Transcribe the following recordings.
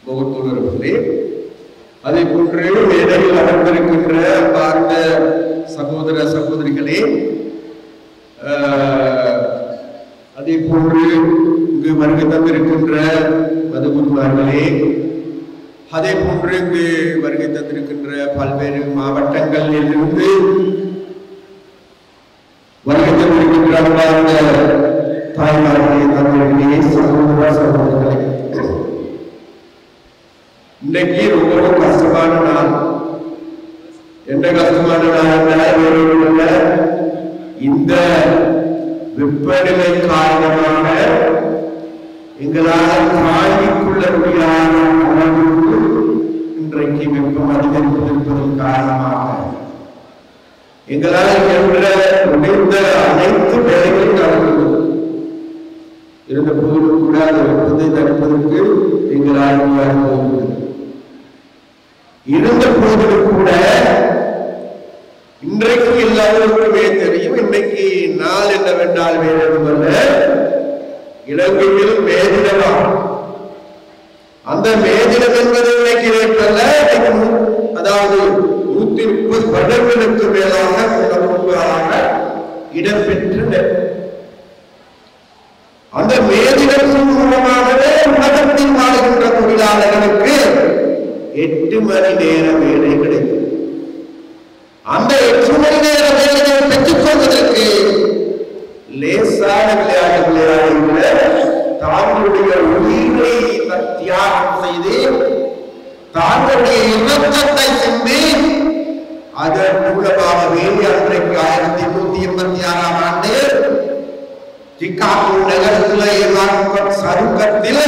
முகத்தூரர்களே, அதை போன்று மேடையில் அமர்ந்திருக்கின்ற பார்த்த சகோதர சகோதரிகளே, அதே போன்று இங்கு வருகை தந்திருக்கின்ற மதுகுருமார்களே, அதே போன்று இங்கு வருகை தந்திருக்கின்ற பல்வேறு மாவட்டங்களில் இருந்து வருகை தந்திருக்கின்ற தாய்மார்களே, தந்தைகளே, சகோதர சகோதரிகளே, இன்றைக்கு ரொம்ப கஷ்டமான நாள். என்ன கஷ்டமான நாள்? இந்த வெப்பநிலை காரணமாக எங்களால் தாங்கிக் கொள்ள முடியாத அளவுக்கு இன்றைக்கு வெப்பம் அதிகரிப்பதன் காரணமாக எங்களால் முடிந்த அனைத்து வேலைகளும் நடந்தது. இருந்த போதிலும் கூட அந்த வெப்பத்தை தடுப்பதற்கு எங்களால் போகிறது. இருந்த போதிலும் கூட இன்றைக்கு எல்லாருக்குமே தெரியும், இன்னைக்கு நாள் என்னவென்றால் வேறொன்றுமல்ல, இலங்கையில் மே தினம். அந்த மே தினம் என்பது இன்னைக்கு நேற்றல்ல, அதாவது 130 வருடங்களுக்கு மேலாக இடம்பெற்ற அந்த மே தினத்தின் மூலமாகவே உலகத்தில் வாழ்கின்ற தொழிலாளர்களுக்கு 8 மணி நேர வேலை கிடைக்கும். அந்த 8 மணி நேர வேலையை பெற்றுக் கொள்வதற்கு லேசான விளையாட்டு விளையாடுகிற தாங்களுடைய உயிரை தியாகம் செய்து தாங்களுடைய இரத்தத்தை சிந்தி அதன் மூலமாகவே அன்றைக்கு 1886ஆம் ஆண்டு சிகாகோ நகரத்தில் சருக்கத்தில்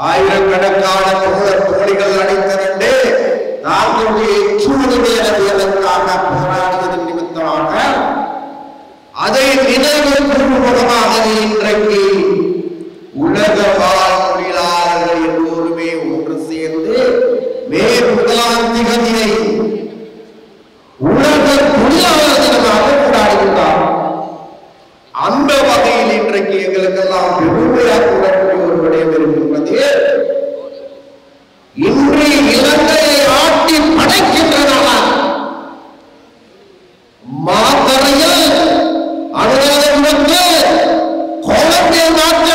ஆயிரக்கணக்கான தோழிகள் அணிந்திரண்டு தாங்களுடைய சூழ்நிலைக்காக போராடுவதன் நிமித்தமாக அதை நினைவுறும் முகமாக இன்றைக்கு உலக வாழ் தொழிலாளர்கள் எல்லோருமே ஒன்று சேர்ந்து மே 1ஆம் தேதியை உலக தொழிலாளர் தினமாக கொண்டாடுகின்றார். அந்த வகையில் இன்றைக்கு எங்களுக்கெல்லாம் பெருமையாக கூடக்கூடிய ஒரு விடயம் இருக்கின்றது. இன்று இலங்கையை ஆட்டி படைக்கின்றன மாத்தறையில் அனுராதபுரத்து கொலம்பிய நாட்டில்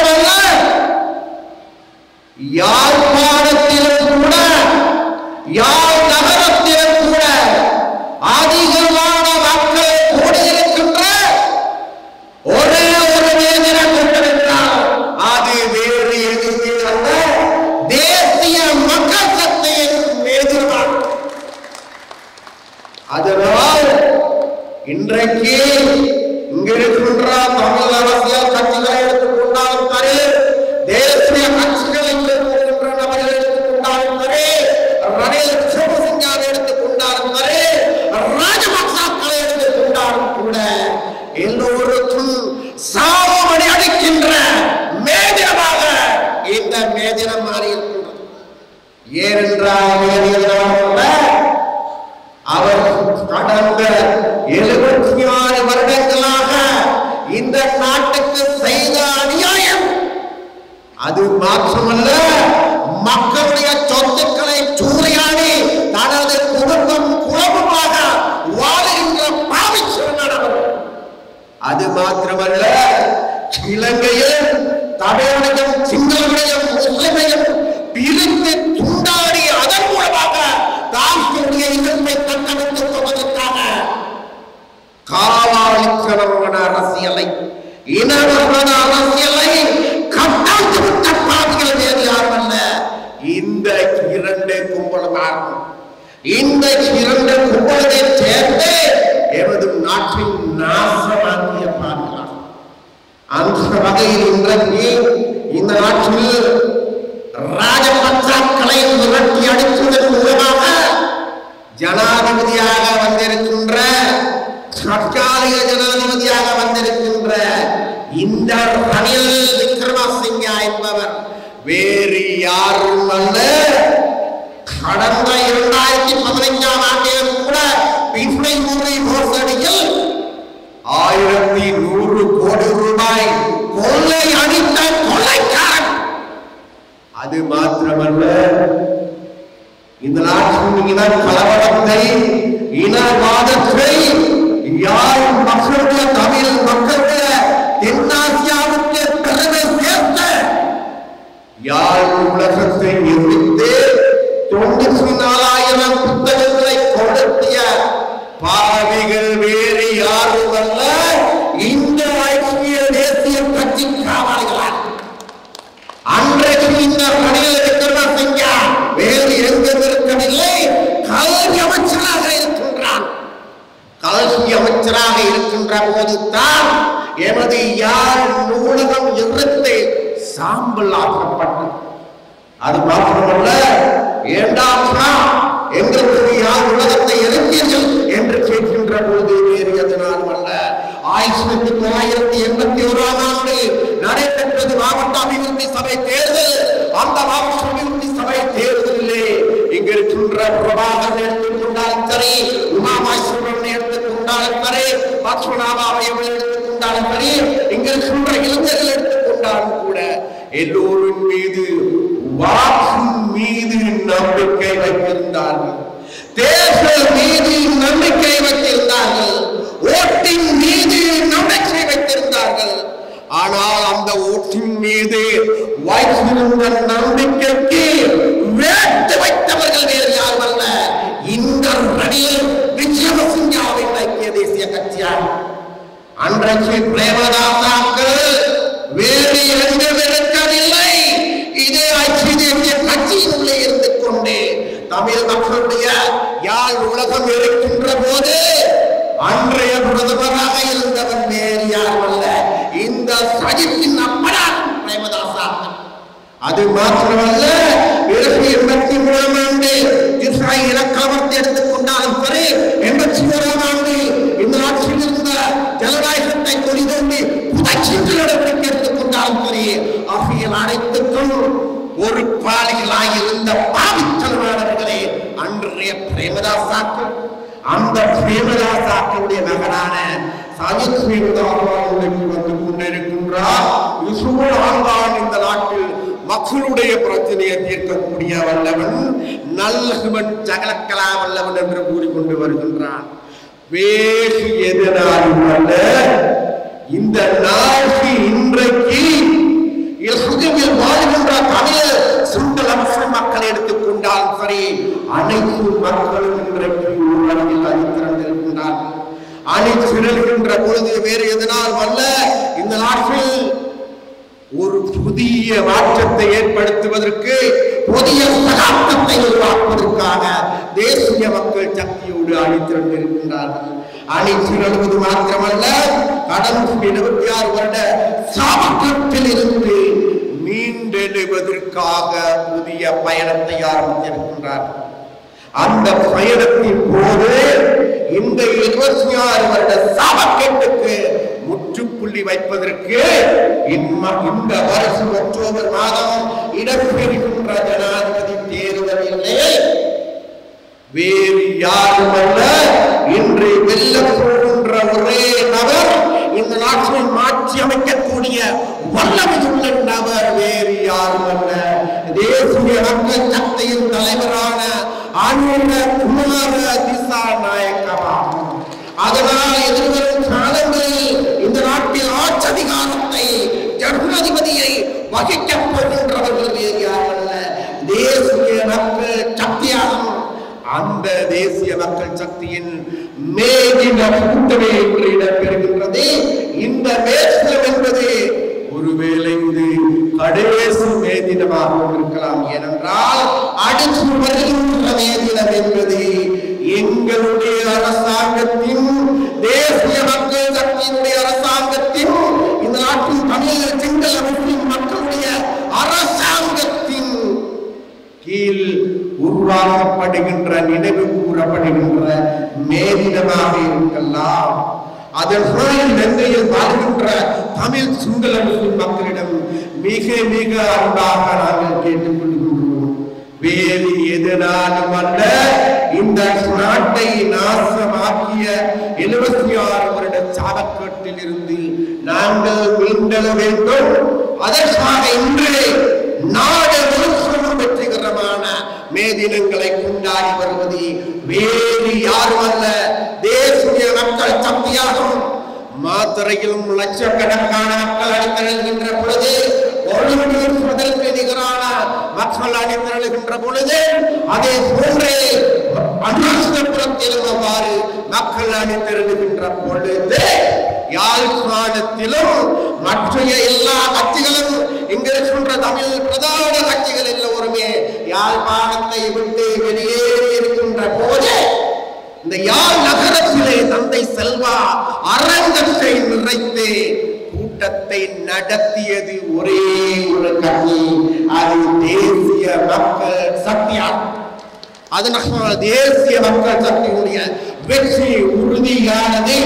யாழ்ப்பாணத்திலும் கூட யாழ் நகரத்திலும் கூட அதிகமான மக்கள் கூடியிருக்கின்ற ஒரே ஒரு வேதினம் கொண்டிருக்கிறார். அது வேறு எதுவுமே அல்ல, தேசிய மக்கள் சக்தியின் வேதினம். அதனால் இன்றைக்கு இங்கிருக்கின்ற தமிழ் அரசியல் கட்சிகளை எடுத்துக்கொண்டாலும் சரி, தேசிய கட்சிகளில் இருக்கின்ற நபர்கள் எடுத்துக்கொண்டாலும் சரி, ரணில் விக்ரமசிங்கவை எடுத்துக்கொண்டாலும் சரி, ராஜபக்சக்களை எடுத்துக்கொண்டாலும் கூட எல்லோருக்கும் சாவமணி அடிக்கின்ற மேதினமாக இந்த மேதினம் மாறி இருக்கின்றது. ஏனென்றால் அவர் கடந்த 76 வருடங்களாக இந்த நாட்டுக்கு செய்த அநியாயம் அது மாற்றமல்ல, மக்களுடைய சொத்துக்களை சூறையாடி தனது குடும்பம் குழப்பமாக வாழுகின்ற பாவிச்சிருந்தவர். அது மாத்திரமல்ல, இலங்கையில் தமிழனையும் சிங்களவனையும் முஸ்லிமையும் பிரித்து துண்டாடி அதன் மூலமாக தாங்களுடைய இனத்தை தத்தெடுத்துக் கொள்வதற்காக காவாளித்தனமான அரசியலை, இனவர்மன அரசியலை கட்டாத்து விட்ட பாதிகள் வேறு யாரும் அல்ல, இந்த 2 கும்பலமாகும். இந்த 2 கும்பலை சேர்ந்து எமது நாட்டின் நாசமாக்கிய பாதிகள். அந்த வகையில் இன்றைக்கு இந்த நாட்டில் ராஜபக்சக்களை விரட்டி அடிப்பதன் மூலமாக ஜனாதிபதியாக வந்திருக்கின்ற, தற்காலிக ஜனாதிபதியாக வந்திருக்கின்ற இந்த ரணில் விக்ரமசிங்க என்பவர் வேறு யாரும் அல்ல, கடந்த 2015ஆம் ஆண்டிலும் கூட பின்னை முறை மோசடியில் 1100 கோடி ரூபாய் கொள்ளை அடித்த கொள்ளைக்காரன். அது மாத்திரமல்ல, இந்த நாட்டின் இன கலவரத்தை, இனவாதத்தை யார் மக்களுடைய, தமிழ் மக்களுடைய தென்னாசியாவுக்கு பெருமை சேர்த்த, யார் உலகத்தை எதிர்த்து 94,000 புத்தகங்களை கொடுத்திய பாவிகள் வேறு யாரும் அல்ல, இந்த ஐக்கிய தேசிய கட்சி காவலர்களால். அன்றைக்கு இந்த பணியில் இருக்கிற வேறு எங்கும் இருக்கவில்லை, கல்வி அமைச்சராக இருக்கின்றான். கல்வி அமைச்சராக இருக்கின்ற போதுதான் எமது யாழ் நூலகம் இருந்து சாம்பல் ஆக்கப்பட்டது. அது மாத்திரமல்ல, எங்களுக்கு யார் உலகத்தை இறங்கியர்கள் என்று கேட்கின்ற பொழுது வேறு எதனாலும் அல்ல, 1981ஆம் ஆண்டு நடைபெற்றது மாவட்ட அபிவிருத்தி சபை தேர்தல். அந்த மாவட்ட அபிவிருத்தி சபை தேர்தலிலே இங்க இருக்கின்ற பிரபாகரன் எடுத்துக்கொண்டாலும் சரி, உமாமேஸ்வரன் எடுத்துக்கொண்டாலும் சரி, லட்சுமணாபாவை எடுத்துக்கொண்டாலும் சரி, இங்க இருக்கின்ற இளைஞர்கள் எடுத்துக்கொண்டாலும் கூட எல்லோரின் மீது வாக்கின் மீது நம்பிக்கை வைத்திருந்தார்கள், தேர்தல் மீது நம்பிக்கை வைத்திருந்தார்கள், ஓட்டின் மீது நம்பிக்கை வைத்திருந்தார்கள். ஆனால் அந்த ஓட்டின் மீது வைத்திருந்த நம்பிக்கைக்கு வேட்டு வைத்தவர்கள் வேறு யாரும் அல்ல, இந்த ரணில் விக்ரமசிங்காவின் ஐக்கிய தேசிய கட்சியார். அன்றைக்கு பிரேமதாசாக்கள் வேறு எங்கும் இருக்கவில்லை, இதே ஐக்கிய தேசிய கட்சியின் உள்ளே இருந்து கொண்டு தமிழ் மக்களுடைய யாழ் உலகம் இருக்கின்ற போது அன்றைய பிரதமராக இருந்தவன் வேறு யாரும் அல்ல, இந்த சஜித்தின் அப்பனார் பிரேமதாசாக்கள். அது மாத்திரமல்ல, 83ஆம் ஆண்டு இஸ்ராயல் இலக்காமத்தை எடுத்துக்கொண்டாலும் சரி, 81ஆம் ஆண்டு இந்த நாட்டில் இருந்த ஜனநாயகத்தை கொடிதோண்டி புதைச்சிட்டு நடவடிக்கை எடுத்துக்கொண்டாலும் சரி, ஆகிய அனைத்துக்கும் ஒரு பாலிகளாக இருந்த பாவித்தனமானவர்களே அன்றைய பிரேமதாசாக்கள். அந்த பிரேமதாசாக்களுடைய மகனான சஜித் வந்து கொண்டிருக்கின்றார். இந்த நாட்டில் மக்களுடைய பிரச்சனையை தீர்க்கக்கூடிய வல்லவன், நல்லவன், சகலக்கலா வல்லவன் என்று கூறிக்கொண்டு வருகின்றான். வேறு எதனாலும் அல்ல, இந்த நாட்டு இன்றைக்கு வாழ்கின்ற தமிழ் சுண்டல் மக்கள் எடுத்துக்கொண்டாலும் சரி, அனைத்து மக்களும் இன்றைக்கு ஊரடங்கில் அணிதிரண்டிருக்கின்றார்கள். அணிதிரள்கின்ற பொழுது வேறு எதனால் அல்ல, இந்த நாட்டில் ஒரு புதிய மாற்றத்தை ஏற்படுத்துவதற்கு, புதிய சகாப்தத்தை உருவாக்குவதற்காக தேசிய மக்கள் சக்தியோடு அணிதிரண்டிருக்கின்றார்கள். அணிதிரள்வது மாத்திரமல்ல, கடந்த 26 வருட சாபத்தில் இருந்து மீண்டெழுவதற்காக புதிய பயணத்தை ஆரம்பித்திருக்கின்றார்கள். அந்த பயணத்தின் போது இந்த 26 வருட சாபக்கேட்டுக்கு முற்றுப்புள்ளி வைப்பதற்கு இந்த வருஷம் அக்டோபர் மாதம் இடம்பெறுகின்ற ஜனாதிபதி தேர்தலிலே வேறு யாரும் அல்ல, இன்று வெல்ல போகின்ற ஒரே நபர், இந்த நாட்டை மாற்றி அமைக்கக்கூடிய வல்லமையுள்ள நபர் வேறு யாரும் அல்ல, தேசிய மக்கள் சக்தியின் தலைவரான அனுர குமார திசாநாயக்கவாகும். அதனால் எதிர்வரும் காலங்களில் இந்த நாட்டில் ஆட்சி அதிகாரத்தை, ஜனாதிபதியை வகிக்கப் போகின்றவர்கள் வேறு யாரும் அல்ல, தேசிய மக்கள் சக்தியாகும். அந்த தேசிய மக்கள் சக்தியின் மேதின கூட்டமே என்று இடம்பெறுகின்றது. இந்த மேதினம் என்பது ஒருவேளை இது கடைசி மேதினமாக இருக்கலாம். ஏனென்றால் அடுத்து வருகின்ற மேதினம் என்பது எங்களுடைய அரசாங்கத்தின், தேசிய மக்கள் சக்தியினுடைய அரசாங்கத்தின், இந்த நாட்டின் தமிழ் சிங்கள முஸ்லிம் மக்களுடைய அரசாங்கத்தின் கீழ் உருவாக்கப்படுகின்ற, நினைவு கூறப்படுகின்ற மேதினமாக இருக்கலாம். அதனால் இலங்கையில் வாழ்கின்ற தமிழ் சிங்கள முஸ்லிம் மக்களிடம் மிக மிக அன்பாக நாங்கள் கேட்டுக்கொள்கின்றோம். வேறு எதனாலும் அல்ல, இந்த நாட்டை நாசமாக்கிய 76 வருட சாபக்கேட்டில் இருந்து நாங்கள் மீண்டெழ வேண்டும். அதற்காக இன்று நாடு தினங்களை கொண்டாடி வருவது வேறு யாரும் அல்ல, தேசிய மக்கள் சக்தியாகும். மாத்திரையிலும் லட்சக்கணக்கான மக்கள் அணிதிரள்கின்ற பொழுது, ஒழுங்குக்கு நிகரான மக்கள் அணிதிரளுகின்ற பொழுது, அதே போன்றே அண்ணாசிரபுரத்திலும் அவ்வாறு மக்கள் அணிதிரளுகின்ற பொழுது, யாழ்ப்பாணத்திலும் மற்ற எல்லா கட்சிகளும் இங்கு சொல்ற தமிழ் பிரதான கட்சிகள் எல்லோருமே யாழ்ப்பாணத்தை விட்டு வெளியேறி இருக்கின்ற போது, இந்த யாழ் நகரத்திலே தந்தை செல்வா அரங்கத்தை நிறைத்து கூட்டத்தை நடத்தியது ஒரே ஒரு கட்சி, அது தேசிய மக்கள் சக்தியாகும். அதனால் தேசிய மக்கள் சக்தியுடைய வெற்றி உறுதியானது.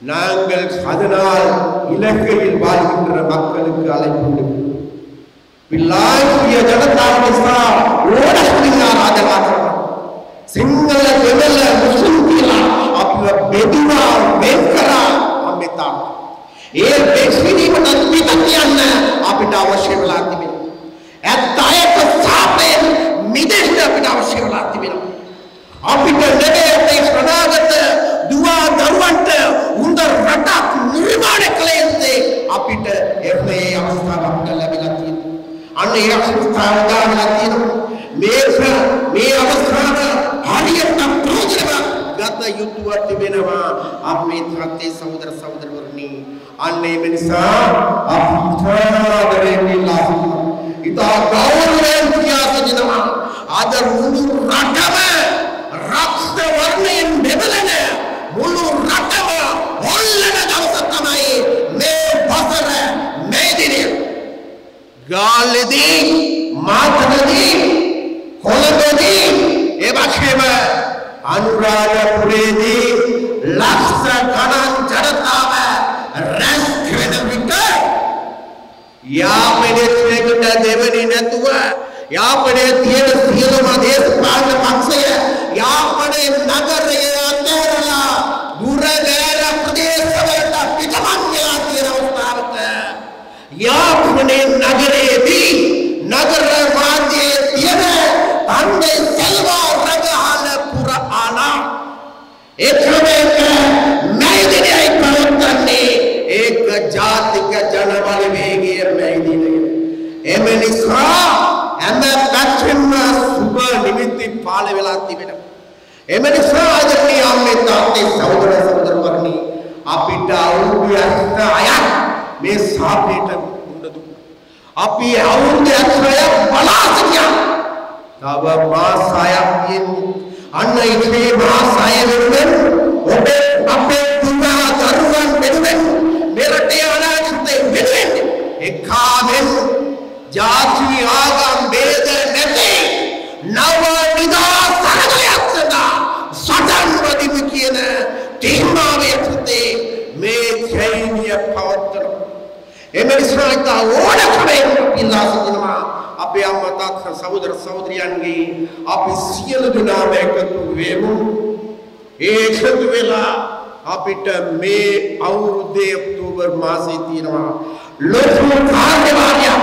நாங்கள் அதனால் இலங்கையில் வாழ்கின்ற மக்களுக்கு அழைப்பு பிள்ளாய்ய ஜனதா ராஜகாரம் सिंगल केवल मुस्लिम किला आपला बेदुवा बेकरा अमिता ये बेसिनी मदत पितकियान අපිට අවශ්‍ය වෙලා තිබෙනවා. ඇත්තයක සාපේ මිදෙන්න අපිට අවශ්‍ය වෙලා තිබෙනවා. අපිට නෙමෙයි අනාගත දුවා දරුවන්ට උන්ද රටක් නිර්මාණය කළ යුත්තේ අපිට එන්නේ අවස්ථාවක් ලැබිලා තියෙනවා. අන්න ඒ අවස්ථාව ගන්න තියෙනවා. මේ අවස්ථාව හරියට ප්‍රයෝජනවත් ගත යුතුව තිබෙනවා අපේ තාත්තේ සහෝදර සහෝදරවරුනි. අන්නේ මිනිසා අපිටදරේ ඉතා ගෞරවයෙන් කියා සිටිනවා අද මුළු රටම රක්ෂ වර්ණයෙන් බෙදලන මුළු රටම හොල්ලන දවස තමයි මේ වසර මේ දිනය. ගාල්ලේදී මාතලදී කොළඹදී ඒ වගේම අනුරාධපුරයේදී ලක්ෂ ගණන් ජනතාව රැස් වෙන විට යාපනයේකට දෙවනි නැතුව යාපනයේ තියෙන සියලුම දේශපාලන පක්ෂය යාපනයේ නගරය අතහැරලා දුරදැර ප්‍රදේශවලට පිටමන් වෙලා තියෙන අවස්ථාවක යාපනයේ නගරයේදී නගර මාධ්‍යයේ තියෙන තන්දේ සෙල්වා රගහල පුරාණ එකමෙක මැදිරියයි පවත්න්නේ ඒක ජාතික ජනබලවේගයේ මැදිරිය. එමෙනිසා හැම පැත්තෙම සුබ නිමිති පාල වෙලා තිබෙනවා. එමෙනිසා ආදරණීය අම්මේ තාත්තේ සහෝදර සහෝදරවරුනි අපිට අවුරුදු 6ක් මේ සාපේට මුණ දුන්නා. අපි අවුරුදු 6ක් බලා සිටියා. තව මාස 6ක් තියෙනවා. අන්න ඒ මාස 6 වෙනුවෙන් ඔබේ අපේ දුවා දරුවන් වෙනුවෙන් මෙරටේ අනාගතේ වෙනුවෙන් එකාවෙන් ජාති ආගම් ભેද නැති නව නිදහස් සරණයක් සඳහා සටන් වදිමු කියන තීරණාවේ යටතේ මේ ජෛනිය පවත්වන එමෙනිසා ඕනකමෙන් ඉල්ලා සිටිනවා අපේ අම්මා තාත්තා සහෝදර සහෝදරියන්ගේ අපි සියලු දෙනාම එකතු වෙමු. ඒකතු වෙලා අපිට මේ අවුරුද්දේ ඔක්තෝබර් මාසයේ තියෙනවා ලොකු කාර්යභාරයක්.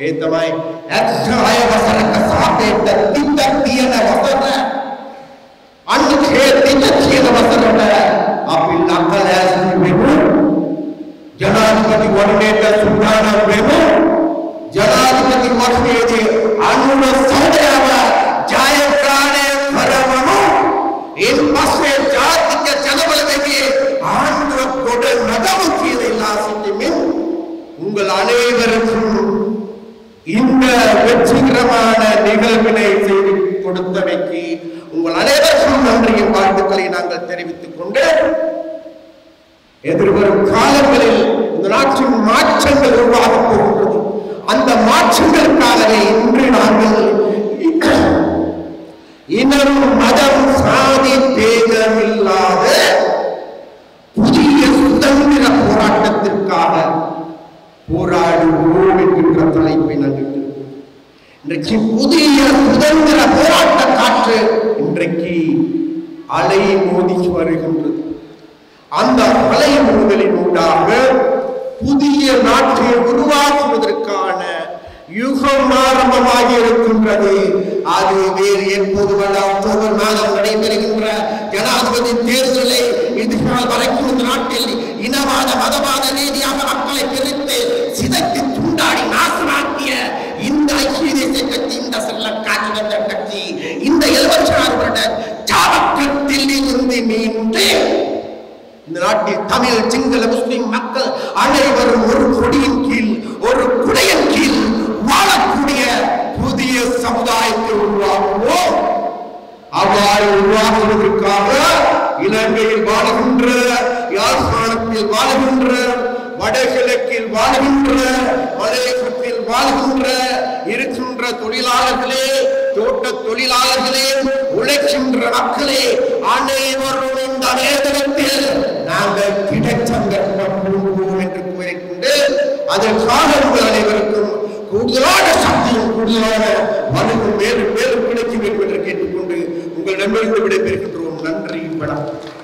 ඒ තමයි 76 වසරක සාපේට තිබ්බක් තියෙන වසර. අන්නේ තිබ්බ තියෙන වසරට අපි ලංකාවේ වෙමු. ජනාධිපති වරණයට සූදානම් වෙමු. ජනාධිපති වර්ෂයේදී අනුර සහෝදරයව ජයග්‍රහණය කරවමු. ඒ පස්සේ ජාතික ජනබලවේගයේ ආණ්ඩුව කොට නගමු කියලා ඉල්ලා සිටිමින් உங்கள் அனைவருக்கும் இந்த வெற்றிகரமான நிகழ்வினை செய்து கொடுத்தமைக்கு உங்கள் அனைவருக்கும் நன்றியும் வாழ்த்துக்களை நாங்கள் தெரிவித்துக் கொண்டு எதிர்வரும் காலங்களில் இந்த நாட்டின் மாற்றங்கள் உருவாகப் போகின்றது. அந்த மாற்றங்களுக்காகவே இன்று நாங்கள் இனம் மதம் சாதி பேதமில்லாத புதிய சுதந்திர போராட்டத்திற்காக போராடுவோம் என்கின்ற தலைப்பை நாங்கள் இன்றைக்கு புதிய சுதந்திர போராட்ட காற்று இன்றைக்கு அலை மோதி வருகின்றது. அந்த அலை மோதலின் ஊடாக புதிய நாட்டை உருவாக்குவதற்கான யுகம் ஆரம்பமாகி இருக்கின்றது. அது வேறு எப்போதுமல்ல, அக்டோபர் மாதம் நடைபெறுகின்ற ஜனாதிபதி தேர்தலை இதுநாள் வரைக்கும் இந்த நாட்டில் இனவாத மதவாத ரீதியாக மக்களை பிரித்து சிதைத்து துண்டாடி நாசமாக்கிய இந்த ஐக்கிய தேசிய கட்சி, இந்த செல்ல காட்சி வந்த கட்சி, இந்த 76 வருட சாபக்கத்தில் இருந்து மீண்டு இந்த நாட்டில் தமிழ், சிங்கள, முஸ்லிம் மக்கள் அனைவரும் ஒரு கொடியின் கீழ், ஒரு குடையின் கீழ் வாழக்கூடிய புதிய சமுதாயத்தை உருவாக்குவோம். அவ்வாறு உருவாக்குவதற்காக இலங்கையில் வாழுகின்ற, யாழ்ப்பாணத்தில் வாழுகின்ற, வடகிழக்கில் வாழுகின்ற, மலையகத்தில் வாழுகின்ற இருக்கின்ற தொழிலாளர்களே, தோட்ட தொழிலாளர்களே, உழைக்கின்ற மக்களே, அனைவரும் இந்த நேரத்தில் நாங்கள் கிடைச்சங்கற்போம் என்று கூறிக்கொண்டு அதற்காக உங்கள் அனைவருக்கும் கூடுதலான சக்தியும் கூடுதலான வலுவும் மேலும் மேலும் கிடைக்கும் என்று கேட்டுக்கொண்டு உங்களிடமிருந்து விடைபெறுகின்றோம். நன்றி, வணக்கம்.